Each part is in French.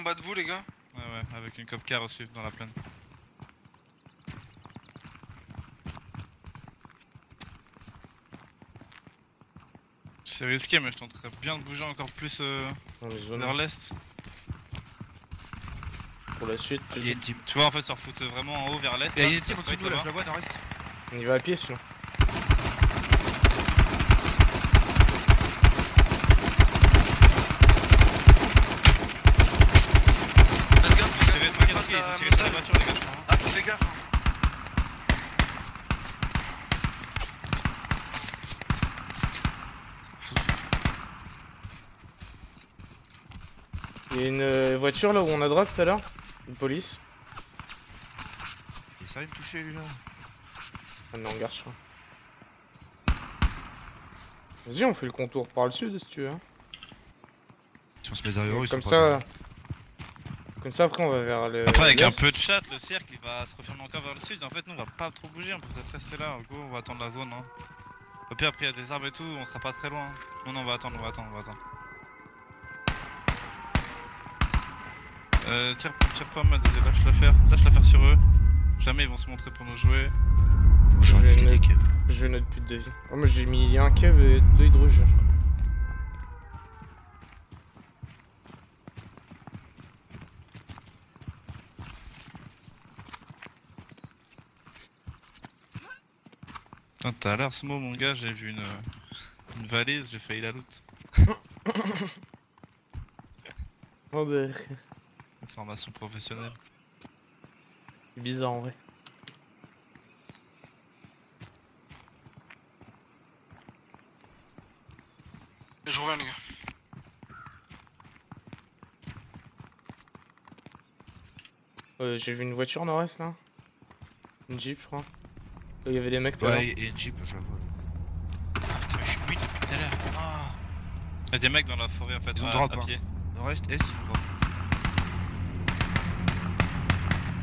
bas de vous les gars. Ouais ouais, avec une cop car aussi dans la plaine. C'est risqué mais je tenterais bien de bouger encore plus vers l'est. Pour la suite, Il y a une team. Tu vois en fait se refoutent vraiment en haut vers l'est. Il y a une team en dessous de nous là, je la vois nord-est. on y va à pied sinon. Faites gaffe les gars. Ils ont tiré sur la voiture les gars je crois. Ah fais gaffe. Il y a une voiture là où on a drop tout à l'heure. Une police. Il est sérieux de me toucher lui là. Un hangar je crois. Vas-y on fait le contour par le sud si tu veux. Hein. Si on se met derrière eux, ils Comme sont ça. pas Comme ça après on va vers le. Après avec un l'est. peu de chat le cercle il va se refermer encore vers le sud. En fait nous on va pas trop bouger, on peut peut-être rester là. Go on va attendre la zone hein. Au pire après il y a des arbres et tout, on sera pas très loin. Non on va attendre, on va attendre. Tire pas mal, lâche l'affaire sur eux. Jamais ils vont se montrer pour nous jouer. Je vais péter des caves. Je note plus de vie. Oh moi j'ai mis un cave et 2 hydrogènes je crois. Putain t'as l'air small mon gars, j'ai vu une valise, j'ai failli la loot. Oh bah, Formation professionnelle. c'est bizarre en vrai. Je reviens les gars. J'ai vu une voiture nord-est là. Une jeep je crois. Là il y avait des mecs tout à l'heure. Ouais, et une jeep, je la vois. Ah putain, je suis mute depuis tout à l'heure. Ah. Il y a des mecs dans la forêt en fait, Ils ont à drop, hein. pied. Nord-est, est, ils ont drop.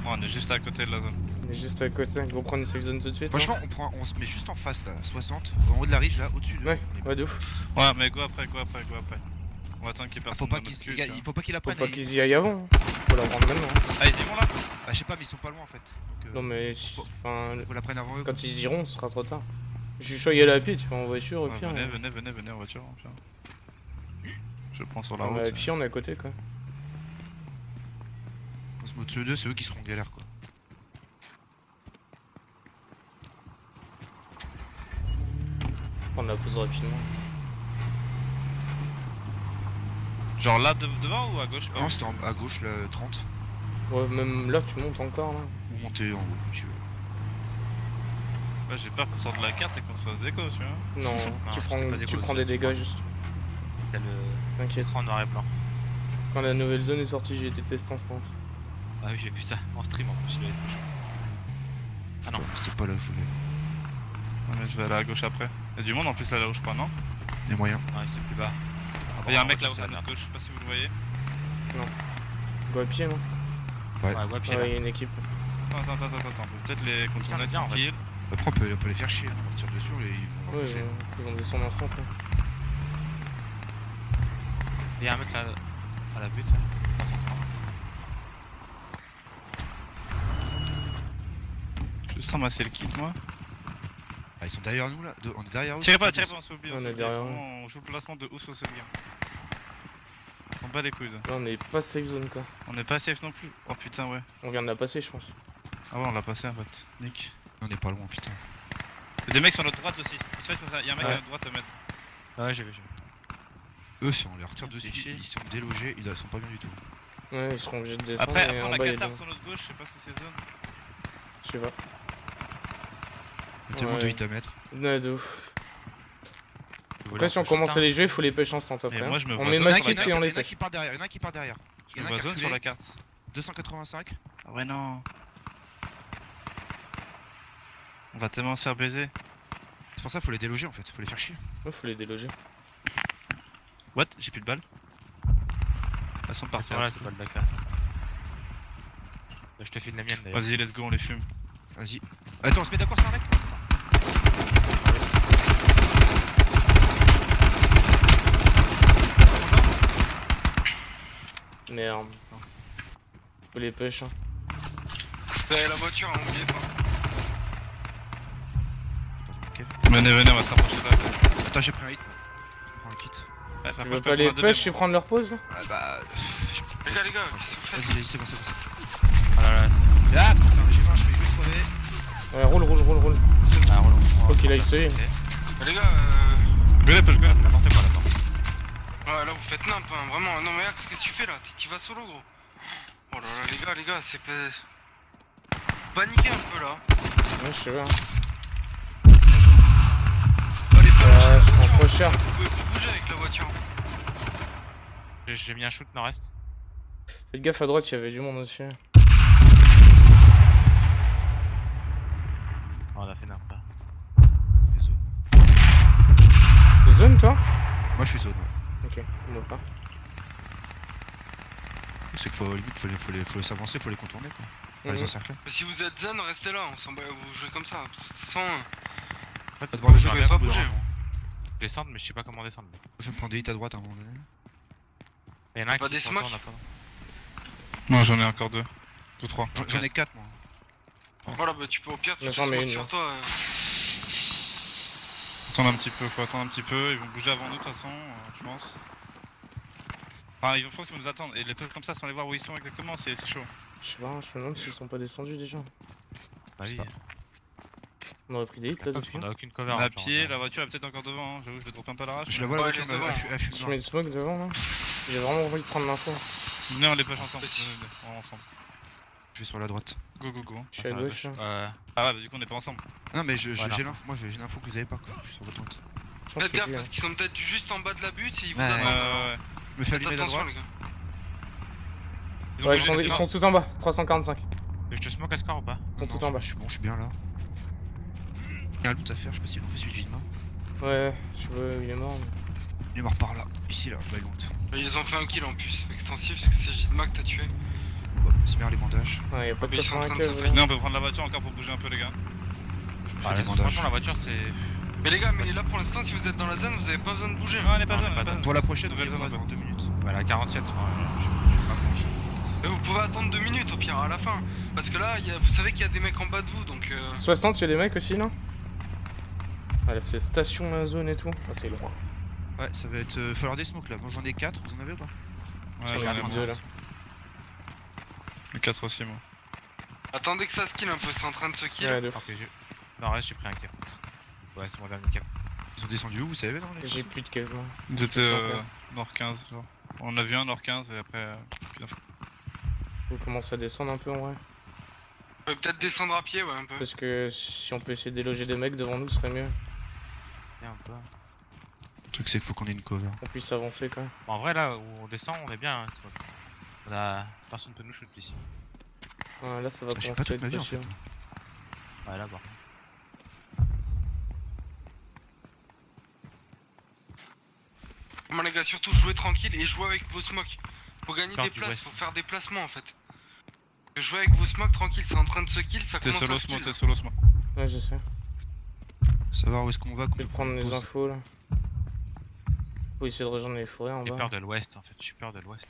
Ouais, on est juste à côté de la zone. On est juste à côté, on prend une safe zone tout de suite. Franchement, on se met juste en face là, 60, en haut de la ridge là, au-dessus de. Ouais, on est bon. ouais de ouf. Ouais mais go après. On va attendre qu'il y ait Ah, personne. faut pas dans notre qu'ils cul, les gars, tu il faut pas qu'ils la Faut prennent. pas qu'ils y aillent avant. Hein. Faut la prendre maintenant. Hein. vois. Ah ils y vont là. Ah, je sais pas, mais ils sont pas loin en fait. Donc, Non mais si- enfin, faut la prendre avant eux. quand ils iront, ce sera trop tard. Je suis chaud y aller à pied, tu vas en voiture au Ouais, pire. hein. venez en voiture. Au pire. Je prends sur la On est à route. pied, on est à côté quoi. On se met au-dessus d'eux, c'est eux qui seront en galère quoi. Prendre la pause rapidement. Genre là devant ou à gauche pas. Non, c'était à gauche là, 30. Ouais, même là tu montes encore là. Ou monter en haut, si tu veux. Ouais j'ai peur qu'on sorte de la carte et qu'on se fasse déco tu vois. Non, Non, tu je prends, sais pas tu quoi, prends je des sais dégâts pas. juste. T'as le T'inquiète. écran noir et blanc. Quand la nouvelle zone est sortie, j'ai été test instant. Ah oui, j'ai vu ça en stream en plus. Ah non. C'était pas là, je voulais. Ouais, mais je vais aller à gauche après. Y'a du monde en plus là où je crois non. Il y a moyen. Ouais, c'est plus bas. Il y a un mec là où haut à notre gauche, je sais pas si vous le voyez. Go à pied non. Ouais, ouais, pied Ouais, là. y a une équipe. Attends, on peut peut-être les contourner bien, en fait. tranquille. Après, on peut les faire chier, hein. On tire dessus, ils vont Ouais, bouger. ils vont descendre instant quoi. Il y a un mec là à la butte. 330. Je vais juste ramasser le kit moi. Ah, ils sont derrière nous là, on est derrière eux. Tirez pas, on s'oublie. On est s'oublie. derrière eux. Vraiment, on joue le placement de ouf sur cette game. On bat les coudes. Là on est pas safe zone quoi. On est pas safe non plus. Oh putain ouais. On vient de la passer je pense. Ah ouais on l'a passé en fait. Nick. On est pas loin, putain. Y'a des mecs sur notre droite aussi. Ils se fait comme ça. Y'a un mec Ouais. à notre droite Med. Ouais, j'ai vu. Eux, si on les retire C'est dessus, chier. ils sont délogés, ils sont pas bien du tout. Ouais, ils seront obligés de descendre. Après et on en a bas, il y a 4 des arbres gens. sur notre gauche, je sais pas si c'est zone. Je sais pas. Il y a tellement Ouais. de hits à mettre. Ouais, de ouf. Tu Après, si on commence à les jouer, faut les pêche instant après. moi, je me on vois met zone sur la massif et on les Il y en a pêche. qui part derrière, il y en a qui part derrière. Je me vois zone sur la carte. 285. Ah ouais non. On va tellement se faire baiser. C'est pour ça qu'il faut les déloger en fait, faut les faire chier. Ouais, faut les déloger. What? J'ai plus de balles. Elles sont par terre. Voilà, c'est pas le Dakar. Je te file la mienne d'ailleurs. Vas-y let's go on les fume. Vas-y. Attends, on se met d'accord sur un mec. Merde. Mince. Faut les push. Hein. La voiture, hein, oubliez pas. Venez, venez, on va se rapprocher de là. Attends, j'ai pris un hit. Je prends un kit. Ouais, Tu veux pas les push et prendre leur pause là? Ouais, bah. Les gars, qu'est-ce que vous faites? Vas-y, c'est bon, c'est bon. Ah là là. Ah putain, j'ai pas, je vais crever. Ouais, roule. Ah, relance. Faut qu'il aille essayer. Les gars, Go push, go. N'importe quoi là-bas. ouais, là vous faites nimp, hein, vraiment. Non, mais Axe, qu'est-ce que tu fais là? Tu vas solo, gros. Oh là là, les gars, c'est pas. Paniquez un peu là. Ouais, je sais pas. Allez, pas Ouais, je prends trop voiture. cher. Vous pouvez plus bouger avec la voiture. J'ai mis un shoot nord-est. Faites gaffe à droite, il y avait du monde aussi. Oh, on a fait n'importe quoi. T'es zone toi? Moi, je suis zone. Ouais. Ok, moi pas. C'est qu'il faut limite, faut s'avancer, faut les contourner quoi. Faut les Mhm. encercler. Mais si vous êtes zen, restez là. On s'en bat, vous jouez comme ça. Sans. En fait, devant le jeu, je vais pas bouger. Descendre, mais je sais pas comment descendre. Je vais me prendre des hits à droite à un moment donné. Il y en a un Pas qui des se smokes retourne, pas. Non, j'en ai encore 2. 2, 3. J'en ai 4 moi. Voilà, bah tu peux au pire, tu Mais peux j'en mets se une, sur là. toi. Attendre un petit peu, faut attendre un petit peu. Ils vont bouger avant nous de toute façon, je pense. Enfin, je pense qu'ils vont nous attendre. Et les peuples comme ça, sans les voir où ils sont exactement, c'est chaud. Je sais pas, je me demande s'ils sont pas descendus déjà. Bah oui. On aurait pris des hits là Parce depuis. qu'on a aucune cover. À genre, pied, la voiture est peut-être encore devant. Hein. J'avoue, je le drop un peu à l'arrache. Je la mais- vois la Ouais, voiture, elle est mais devant. elle fume Je mets le smoke devant là. J'ai vraiment envie de prendre l'info. Venez, on les push ensemble. Venez, on est ensemble. Je vais sur la droite. Go, go, go. Je suis à gauche. Là. Ah ouais, bah du coup, on est pas ensemble. Non mais Voilà. j'ai l'info, moi j'ai l'info que vous avez pas quoi. Je suis sur votre droite. Je pense Faites que gaffe lui, parce qu'ils sont peut-être juste en bas de la butte et ils vous Ouais, attendent. Ouais. Me fais Faites allumer de attention, droite. les gars. Ils ont Ouais, bougé, ils sont tout en bas, 345. Je te smoke à score ou pas? Ils sont Non, tout en bas. Je suis bon, je suis bien là. Il y a un loot à faire, je sais pas s'ils l'ont fait celui de Gidma. Ouais, je vois, il est mort. mais- Il est mort par là, ici là, bah il loot. Ils ont fait un kill en plus, extensif, parce que c'est Jidma que t'as tué. C'est bien les bandages. Ouais, y'a pas Ah, de mais ils sont en coffre train à de se queue. fight. là. Venez, on peut prendre la voiture encore pour bouger un peu, les gars. Je me Bah, fais des franchement, bandages. la voiture c'est. Mais les gars, mais là pour l'instant, si vous êtes dans la zone, vous avez pas besoin de bouger. Non, on est pas Non, zone, on est on est pas pas Pour la prochaine, Nouvelle on zone, va en dans fait. 2 minutes. Voilà, 47. Mais vous pouvez attendre 2 minutes au pire, à la fin. Parce que là, vous savez qu'il y a des mecs en bas de vous, donc 60, y'a des mecs aussi là. Ah là, c'est station, la zone et tout. Ah, c'est loin. Ouais, ça va être. Falloir des smokes là. Moi j'en ai 4, vous en avez ou pas? Ouais, J'en ai j'en ai plus marre. deux là. Les 4 aussi, moi. attendez que ça skill un peu, c'est en train de se kill. Ouais, de fou. Ok, non, reste, j'ai pris un cap. Ouais, c'est mon dernier cap. Ils sont descendus où, vous savez dans les J'ai plus de cave là. Ils étaient Ok. nord 15, genre. On a vu un nord 15 et après. Putain, Faut commencer à descendre un peu en vrai. Vous pouvez peut-être descendre à pied, ouais, un peu. Parce que si on peut essayer de déloger des mecs devant nous, ce serait mieux. Viens un peu. Le truc c'est qu'il faut qu'on ait une cover. Qu'on puisse avancer quand même. Bon, en vrai, là où on descend, on est bien. Hein, on a. Personne peut nous shoot ici. Ouais, là, ça va J'ai commencer pas à toute être ma vie en possible. fait. Ouais, là, bon. Comment les gars, surtout jouez tranquille et jouez avec vos smokes. Faut gagner Part des du places, west. faut faire des placements en fait. Jouez avec vos smokes tranquille, c'est en train de se kill, ça T'es commence solo à se smoke, kill. t'es solo smoke. Ouais, je sais. Savoir où est-ce qu'on va. Je vais prendre les infos là. Faut essayer de rejoindre les forêts en J'ai bas. peur de l'ouest en fait, j'ai peur de l'ouest.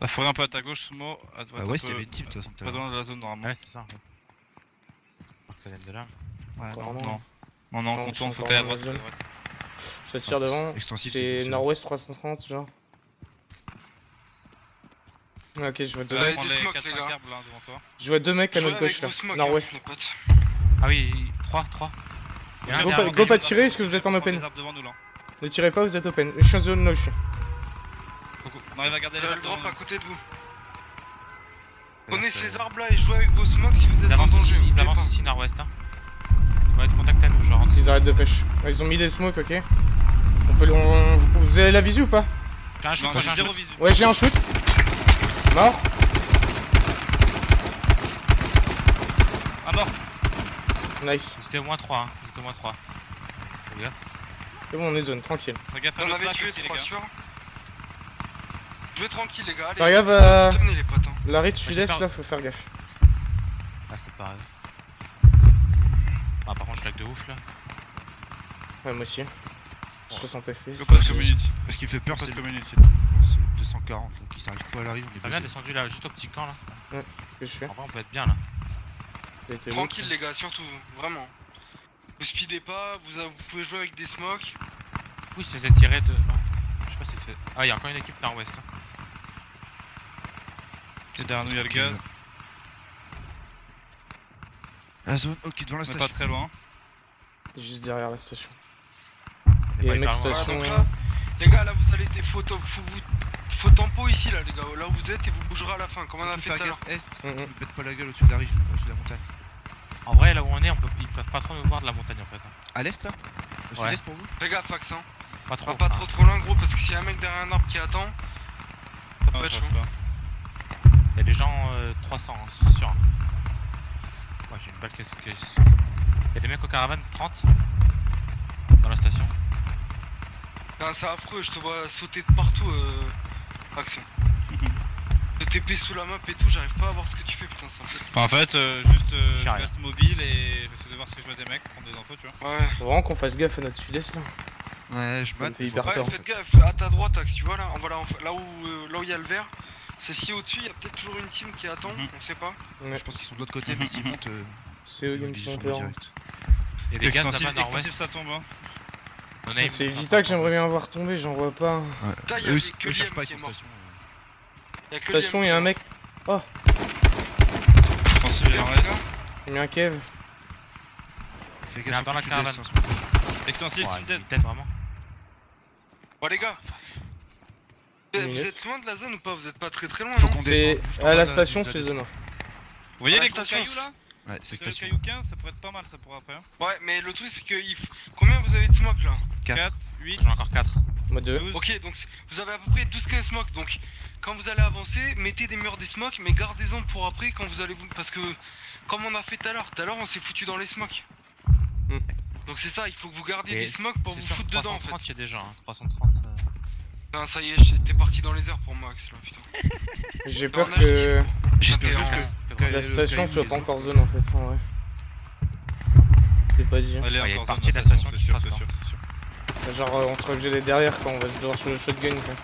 La forêt un peu à ta gauche, Smo. À droite, Ah ouais, un c'est peu- les types de toute façon. tout à Pas l'heure. loin de la zone normalement. Ouais, c'est ça. Ouais. Faut que ça vienne de là. Ouais, Encore non, non. non. Non, non, Ils on sont tourne, faut encore que t'ailles à dans la droite. zone. à droite. Ça tire devant. Extensif, C'est tout, nord-ouest 330 genre. Ok, je vois deux Ouais, mecs. Prends des les smokes, 4-5 les gars. arbres là devant toi. Je vois deux mecs à Jouez notre avec gauche là. vos smokes, Nord-ouest. hein, mes potes. Ah oui, 3. Il y a un Go derrière, pas- on go est pas juste tirer, dans- est-ce que vous êtes en on prend open? les arbres devant nous là. Ne tirez pas, vous êtes open. Je suis en zone là où je suis. On arrive à garder Vous les avez arbres le drop devant à nous. côté de vous. Prenez ces arbres là et jouez avec vos smokes si vous êtes Ils en avancent danger. ici, ils oubliez avancent pas. ici nord-ouest. Hein. Ils vont être contactés à nous, je rentre. Ils arrêtent de pêche. Ouais, ils ont mis des smokes, ok. On peut, vous avez la visu ou pas? J'ai un shoot, Non, moi, j'ai j'ai un zéro shoot. visu. Ouais, j'ai un shoot. Mort. Ah mort. Nice. Ils étaient au moins 3. Hein. Ils étaient au moins 3. C'est bon, on est zone, tranquille. Fais gaffe à On l'autre avait plaque tué aussi, les 3 gars. sûrs. Jouez tranquille les gars, allez. Fais gaffe, Tenez les potes. Hein. l'arrêt de j'ai sud-est peur. là, faut faire gaffe. Ah, c'est pareil. Ah, par contre, je lag de ouf là. Ouais, moi aussi. 60 FPS. Go pas de community. Ce qui me fait peur, Pas c'est de community. c'est 240, donc ils s'arrivent pas à la rive, on est T'as bien baisé. descendu là, juste au petit camp là. Ce que je fais. En vrai, on peut être bien là. Ça a été Tranquille les gars, surtout, vraiment. Vous speedez pas, vous pouvez jouer avec des smokes. Oui, c'est tiré de. Non. Je sais pas si c'est. Ah, il y a encore une équipe nord-ouest. Hein. C'est derrière nous, il y a le gaz. La zone, ok, devant la On est station. pas très loin. juste derrière la station. Il Il y a est une pas mec hyper loin. station. donc là, les gars, là vous allez être faut tempo ici là les gars, là où vous êtes et vous bougerez à la fin, comme on a Surtout fait faire tout à l'heure. gaffe est, Mhm. ne pète pas la gueule au-dessus de la riche, au-dessus de la montagne. En vrai, là où on est, ils peuvent pas trop nous voir de la montagne en fait. Hein. À l'est là? Au Ouais. sud-est pour vous? Fais gaffe Axe, hein. Pas trop. Pas trop loin gros, parce que s'il y a un mec derrière un arbre qui attend, ça peut Ah, être je chaud. pense pas. Il y a des gens 300, hein, c'est sûr. Ouais, j'ai une balle caisse. Il y a des mecs au caravane 30 dans la station. Putain, c'est affreux, je te vois sauter de partout Axe. Le TP sous la map et tout, j'arrive pas à voir ce que tu fais, putain, ça me fait. Enfin, en fait, juste J'y je arrive. reste mobile et j'essaie de voir si je vois des mecs, prendre des infos, tu vois. Ouais. Faut vraiment qu'on fasse gaffe à notre sud-est là. Ouais, je Ça me mate. fait mais hyper je vois peur. pas, Ouais, en faites fait. gaffe, à ta droite Axe, tu vois là, voilà, là où il y a le vert. C'est si au-dessus, il y a peut-être toujours une team qui attend, Mhm. on sait pas. Ouais. Je pense qu'ils sont de l'autre côté, mais s'ils montent, C'est eux qui me ils font sont peur. direct. Il y a des gaz Extensif, là-bas nord-ouest. ça tombe. Hein. On a une- C'est Vita que j'aimerais bien voir tomber, j'en vois pas. Putain, il y a Eux, que eux cherchent Liam pas, ils qui est sont mort. station. Il y a que Station, Liam il y a un qui est mec. Extensif, il en mort. reste. J'ai mis un kev. Fais Il y en a gaffe dans au la sud-est, caravane. en ce moment. Extensif, Ouais, team dead. il est dead vraiment. Bon les gars, Une vous minute. êtes loin de la zone ou pas? Vous êtes pas très loin Faut non? qu'on C'est descende juste en bas à de la station, c'est de- zone off. Vous voyez Ah, les gros station, cailloux là? Ouais, c'est C'est le station. caillou 15, ça pourrait être pas mal ça pour après. Hein. Ouais, mais le truc c'est que combien vous avez de smoke là? 4, 8, J'en ai encore 4. Moi 2. 12. Ok, donc vous avez à peu près 12-15 smokes, donc quand vous allez avancer, mettez des murs des smokes, mais gardez-en pour après quand vous allez vous... Parce que, comme on a fait tout à l'heure on s'est foutu dans les smokes. Hmm. Donc c'est ça, il faut que vous gardiez Et des smokes pour C'est vous sûr, foutre dedans en 330, fait. il y a des gens. Hein. 330. Putain, ça y est, j'étais parti dans les airs pour Max là, putain. J'ai peur Non, que J'espère T'es juste en- que la le station caillou, soit les pas autres, encore zone en fait, en vrai. C'est pas dit. Elle est Ouais, il y a une encore partie zone, de la station c'est qui sûr, sera c'est sûr, c'est sûr. Genre on sera obligé d'être derrière quand on va devoir jouer le shotgun quoi.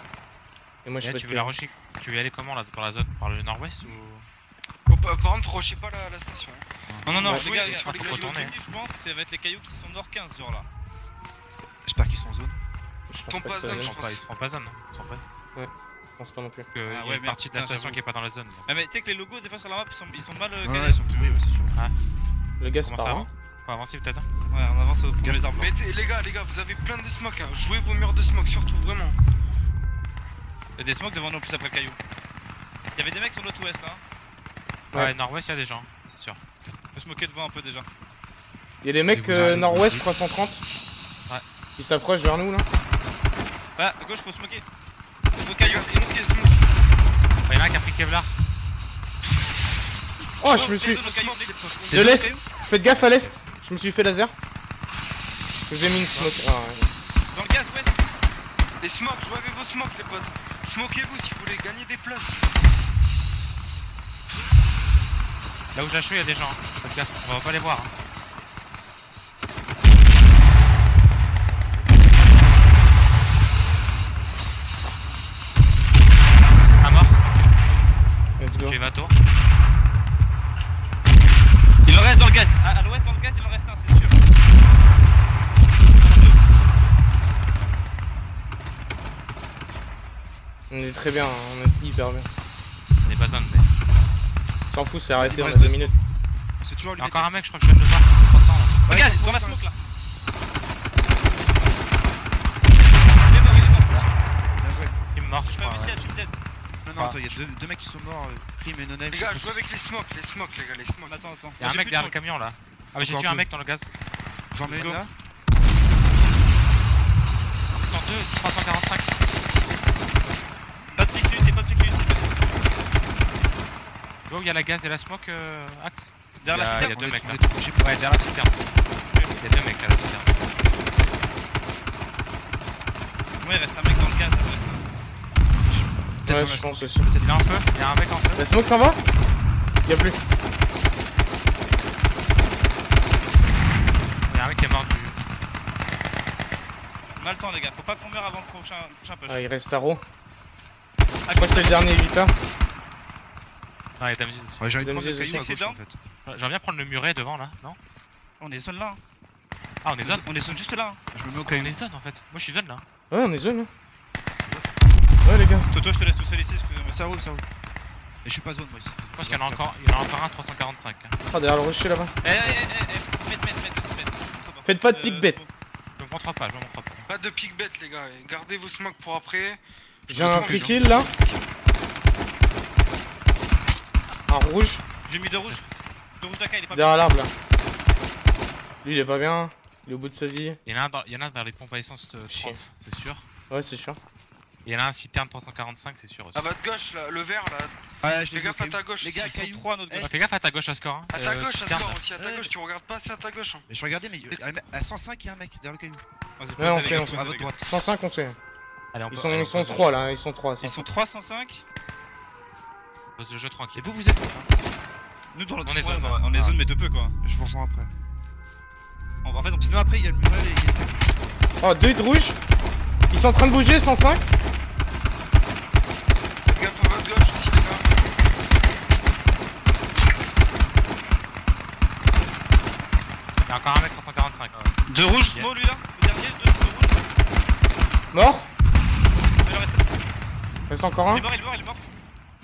Et moi je Et sais là, pas tu de veux la quel- rusher. Tu veux y aller comment là? Par la zone? Par le nord-ouest ou. Oh, par contre, rushez pas la station. hein. Non, non, non, Ouais. les gars, Sur les le cailloux, l'objectif, je pense, ça va être les cailloux qui sont nord 15, genre là. J'espère qu'ils sont en zone. Je Ton pense pas que pas ça zone, Ils zone. je seront pas, ils seront pas zone. Ils seront pas. Je pense pas non plus. Il y a ouais, une merde, partie de la putain, station j'avoue. qui est pas dans la zone. Ah, mais tu sais que les logos, des fois sur la map, ils sont mal Ouais, calés. ils sont pourris, ouais, c'est sûr. Le gars c'est Comment pas ça loin. Faut avancer peut-être. Ouais, on avance au premier arbre. Mais les gars, vous avez plein de smokes, hein. Jouez vos murs de smoke, surtout, vraiment. Il y a des smokes devant nous en plus après le caillou. Il y avait des mecs sur notre ouest, hein. Ouais. Ouais, nord-ouest, il y a des gens, c'est sûr. On peut se moquer devant un peu déjà. Il y a des mecs vous arrêtez, nord-ouest vous 330. Ouais. Ils s'approchent vers nous là. Ah, à gauche, faut se moquer. Gros caillou. Il y en a qui est smoke. Il y en a un qui a pris Kevlar. Oh je me suis... De De l'est. Faites gaffe à l'est. Je me suis fait laser. Je vous ai mis une smoke. Ah, ouais. Dans le gaz, ouest. Les smokes, jouez avec vos smokes, les potes. Smokez-vous si vous voulez gagner des places. Là où j'ai achevé, il y a des gens. Hein. Faites gaffe, on va pas les voir. Hein. Un mort, Let's go. j'ai Vato. Il en reste dans le gaz. À l'ouest, dans le gaz, il en reste un, c'est sûr. On est très bien, hein, on est hyper bien. On est pas zone, mais. S'en fout, c'est arrêté, Il on a reste 2 deux minutes. C'est toujours Il y lui. a encore un mec, je crois que je viens de le voir. 300 là. Dans le gaz, Ouais, dans la ouais, smoke là. Bien joué. Il me mord, je J'ai pas crois. réussi Ouais. à tuer dead. Non, non, attends, il y a deux mecs qui sont morts, Clim et Noname. Les gars, jouez avec les smokes, les gars, les smokes. Attends, attends. Il y a un J'ai mec plus de derrière le smoke. camion là. Ah, mais j'ai Encore tué un deux. mec dans le gaz. J'en mets une là. 102, 345. Pas de piclus, c'est pas de piclus. Go, il y a la gaz et la smoke, Axe. Derrière la Il y a citerne. deux mecs là. On est touché pour Ouais, derrière la citerne. Il y a deux mecs là, la citerne. Moi, il reste un mec dans le gaz. à l'ouest. peut-être Ouais, dans la je pense smoke. aussi. Il est en feu, il y a un mec en feu. La smoke s'en va? Y'a plus. Il y a un mec qui est mort du. On a le temps, les gars. Faut pas qu'on meure avant le prochain push. Ah, il reste Taro. Moi c'est le dernier Vita. Non, il y a Damzis aussi. Ouais, j'ai envie de Donne prendre le des caillou à essais gauche en d'armes. fait. J'aimerais bien prendre le muret devant là, non? On est zone là. Hein. Ah, on est zone? On est zone juste là. Hein. Je me mets au On caillou. est zone en fait. Moi je suis zone là. Ouais, on est zone là. Ouais, les gars. Toto, je te laisse tout seul ici, excusez-moi. Ça roule, ça roule. Et je suis pas zone moi ici. Je pense qu'il y en a encore, il y en a encore un 345. On sera derrière le rocher là-bas. Mets. Faites pas de pick-bet. Je me montre pas, je me montre pas. Pas de pick-bet les gars, gardez vos smokes pour après. J'ai un free kill là. Un rouge. J'ai mis 2 rouges. 2 rouges d'Aka, il est pas Derrière l'arbre là. Lui il est pas bien. Il est au bout de sa vie. Il y en a un vers les pompes à essence 30, c'est sûr. Ouais, c'est sûr. Et il y en a un citerne 345, c'est sûr aussi. À votre gauche là, le vert là. Ouais, je Fais l'ai vu au gaffe à caillou. ta gauche. Les gars, aussi. caillou. 3 à notre Eh, gauche. Fais gaffe à ta gauche à score. Hein. À ta gauche, à citerne. score aussi, à ta Ouais. gauche, tu regardes pas assez à ta gauche. Hein. Mais je regardais, mais à 105 il y a un mec derrière le caillou. Vas-y, Ouais, posez, on les sait, gars, on sait. posez, À les votre gars. droite. 105 on sait. Allez, on Ils peut- sont, allez, ils on sont pose 3 le là, ils sont 3. Ils sont 305. jeu- Pose le jeu Et tranquille. vous, vous êtes où Nous dans On notre est coin, zone, on est là. zone mais de peu quoi. Je vous rejoins après. En fait, on Sinon après il y a le muret et il y a- Oh, 2 de rouge. Ils sont en train de bouger, 105. Faites gaffe à votre gauche aussi les gars. Il y a encore un mec 345. 2 rouges, Yeah. Smo lui là. Le dernier, 2 rouges. Mort. Il en reste. Il reste encore Il un. est mort, il est mort, il est mort.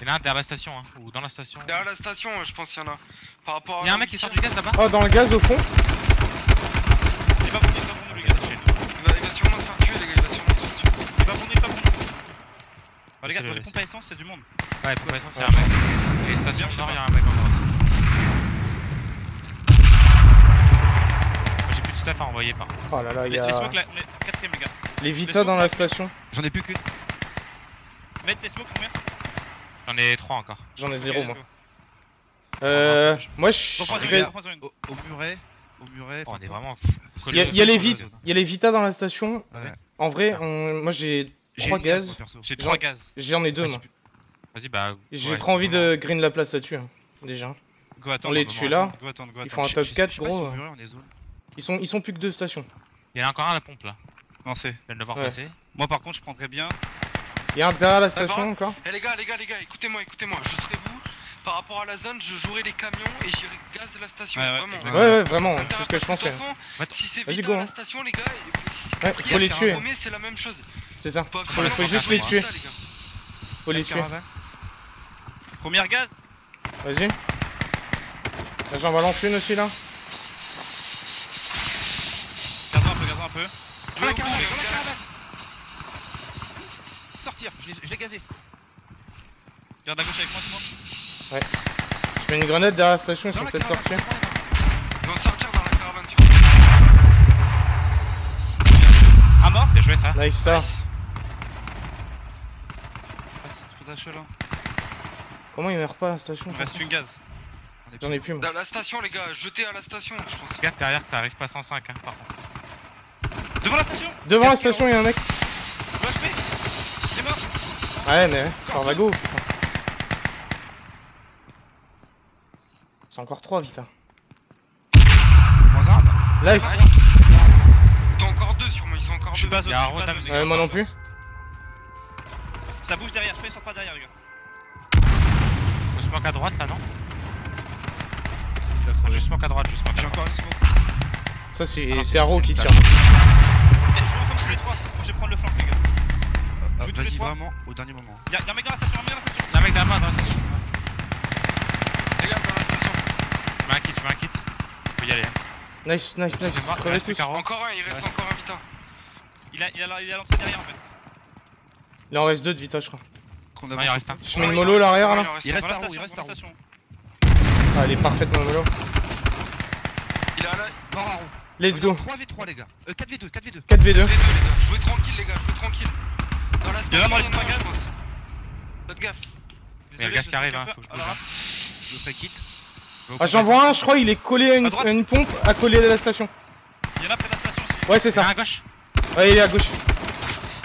Il y en a un derrière la station, hein, ou dans la station. Derrière la station, je pense qu'il y en a. Par rapport à. Il y a un mec qui sort du gaz là-bas. Oh, dans le gaz au fond. Il est pas bon, il est pas bon, lui, gars. Il va sûrement se faire tuer les gars, il va sûrement se faire tuer. Il est pas bon, il est pas bon. Bah, les gars, C'est dans le- les pompes à essence, c'est du monde. Ouais, pour l'instant, c'est un mec. Et les stations, Bien, sort, je il y sais a un mec encore aussi. Moi j'ai plus de stuff à envoyer par contre. Oh là là, il y Les a smokes là, 4ème les gars. les Vita dans la station. J'en ai plus qu'une. Mettre les smokes combien? J'en ai 3 encore. J'en ai 0 Ok, moi. let's go. Moi je Reprends une, vais. reprends une. Au muret. Au muret. Oh, on enfin, est vraiment. Il y a collés les aux Vita, choses. il y a les Vita dans la station. Ouais. En vrai, moi j'ai J'ai 3 une gaz. moi, perso. J'ai Genre- 3 gaz. J'en ai 2 moi. Vas-y, bah. J'ai ouais, trop envie vraiment. de green la place là-dessus. Hein, déjà. Go attendre. On les go tue là. Go attendre, go Ils attendre. font un top Je sais- 4 je sais pas si gros. au muret, on est zone. Ils sont plus que 2 stations. Il y en a encore un à la pompe là. Non, c'est. Je viens de le voir Ouais. passer. Moi par contre, je prendrais bien. Il y a un derrière la bah, station encore. Eh les gars, écoutez-moi, je serai vous. Par rapport à la zone, je jouerai les camions et j'irai gaz de la station, Ouais, ouais, vraiment. exactement. Ouais, vraiment, Ça c'est ce que je m'intéresse, pensais. de toute façon, si c'est Vas-y, vite go, à la hein. station, les gars, Ouais, faut les tuer. premier, c'est la même chose. C'est ça. Faut Faut absolument juste pas les faire tuer. ça, les gars. Faut les tuer. Caravane. Première gaz. Vas-y. Là, j'en balance une aussi là. Gazons un peu. Dans la caravane, dans la caravane. Sortir, je l'ai gazé. Garde à gauche avec moi, Smo. Je mets une grenade derrière la station, ils sont Dans la peut-être caravane, sortis. Ils vont sortir dans la caravane, tu Ah mort. Bien joué ça. Nice ça. vois. C'est trop chaud là. Comment il meurt pas la station? Il me reste une gaz. J'en ai plus moi. Dans la station, les gars, jetez à la station, je pense. Gaffe derrière que ça arrive pas 105 hein, par contre. Devant la station. Devant la station, il y a un mec. HP. C'est mort. Ouais, mais ça va go, putain. C'est encore 3 Vita. Moins un. Nice. Ils sont encore deux sur moi, ils sont encore Je suis deux. pas Il zone. y a un je suis pas rotam zone. Ouais, moi non plus. Ça bouge derrière. Je sors pas derrière, les gars. Je smoke à droite là non? Il a Je crevé. smoke à droite, je smoke à J'ai droite. encore une smoke. Ça, Ah c'est non, Arrow qui c'est tire. une Eh, je vais ensemble tous les trois. Je vais prendre le flanc, les gars. Ah, Joue tous les Vas-y trois. vraiment au dernier moment. Y'a un mec dans la station, un mec dans la station. Il y a un mec derrière moi dans la station. Les gars, dans la station. Je mets un kit, je mets un kit. Je peux y aller. Hein. Nice, nice, nice. C'est mort, il Crevez reste plus tous. qu'un row. Encore un, il reste encore un Vita. Il a l'entrée derrière en fait. Il en reste 2 de Vita, je crois. Qu'on Non, il avance. reste un. Je mets une mollo l'arrière là. Il reste Dans la à roue, il station, reste dans à la roue. station. Ah, elle est parfaite ma mollo. Il est à la. Mort à roue. Let's go. 3v3 les gars. 4v2, 4v2. 4v2. Les deux, les gars. Jouez tranquille, les gars, jouez tranquille. Dans la Il y en a station, dans il les y en a un, trois je pense. Faites gaffe. Il y a le gaz qui arrive, hein, faut que je bouge. Alors, Je ferai quitte. Ah, j'en vois un, je crois, il est collé À droite. à une pompe, à coller à la station. il y en a près de la station aussi. Ouais, c'est Il y en a ça. à gauche. Ouais, il est à gauche.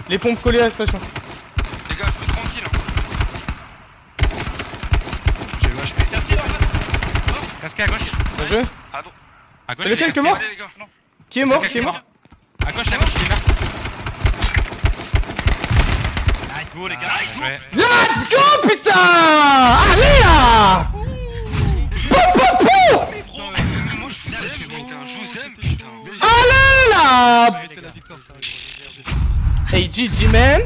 Les pompes collées à la station. Les gars, jouez tranquille. Hein. J'ai eu HP. Casqué dans la Casqué à gauche. Bien joué. À droite. À gauche. C'est lequel il que est mort Allez, les gars. Qui est mort C'est Qui est mort À gauche, il est là. Nice. go les gars. Ouais. Let's go, putain! Allez là! Mais gros, moi je vous aime, putain, je vous aime, putain. Allez là! Mérité la victoire, ça. Hey GG man!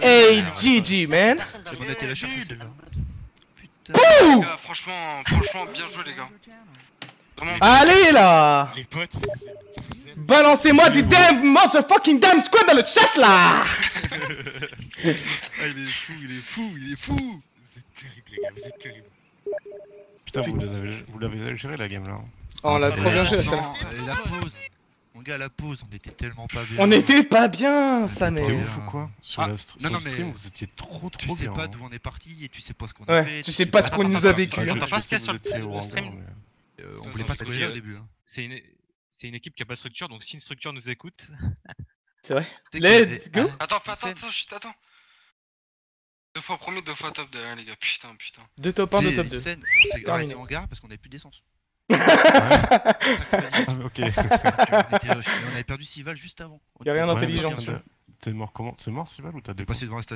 Hey GG man! On a été la chercher celle-là. Les gars, franchement, bien joué les gars. Vraiment. Allez là! Les potes, Balancez-moi des damn motherfucking damn squad dans le chat là! Ah, il est fou, il est fou, il est fou. vous êtes terribles les gars, vous êtes terribles. Putain, vous l'avez géré la game là. Oh, on l'a trop bien joué celle-là. La pause. Mon gars, la pause, on était tellement pas bien. On était pas bien, ça T'es mais. ouf ou quoi? Sur Ah, le non, mais stream, vous étiez trop Tu bien. sais pas hein. d'où on est parti et tu sais pas ce qu'on a Ouais, fait. tu sais pas ce qu'on nous a vécu. Ah, hein. T'as pas sais ce qu'il y a que vous sur étiez le au stream hangar, mais- On voulait pas se coucher dire, au début. Hein. C'est une équipe qui a pas de structure, donc si une structure nous écoute, C'est vrai. Tu sais que- Let's go! Attends, C'est- chut, attends. 2 fois premier, 2 fois top 2, hein, les gars, putain. 2 top 1, 2 top 2. On s'est arrêté Terminé. en gare parce qu'on avait plus d'essence. Ah, ok. On avait perdu 6 balles juste avant. Y'a rien Ouais, d'intelligent. mais T'es mort comment? C'est mort Sival ou t'as On est deux passé devant la station.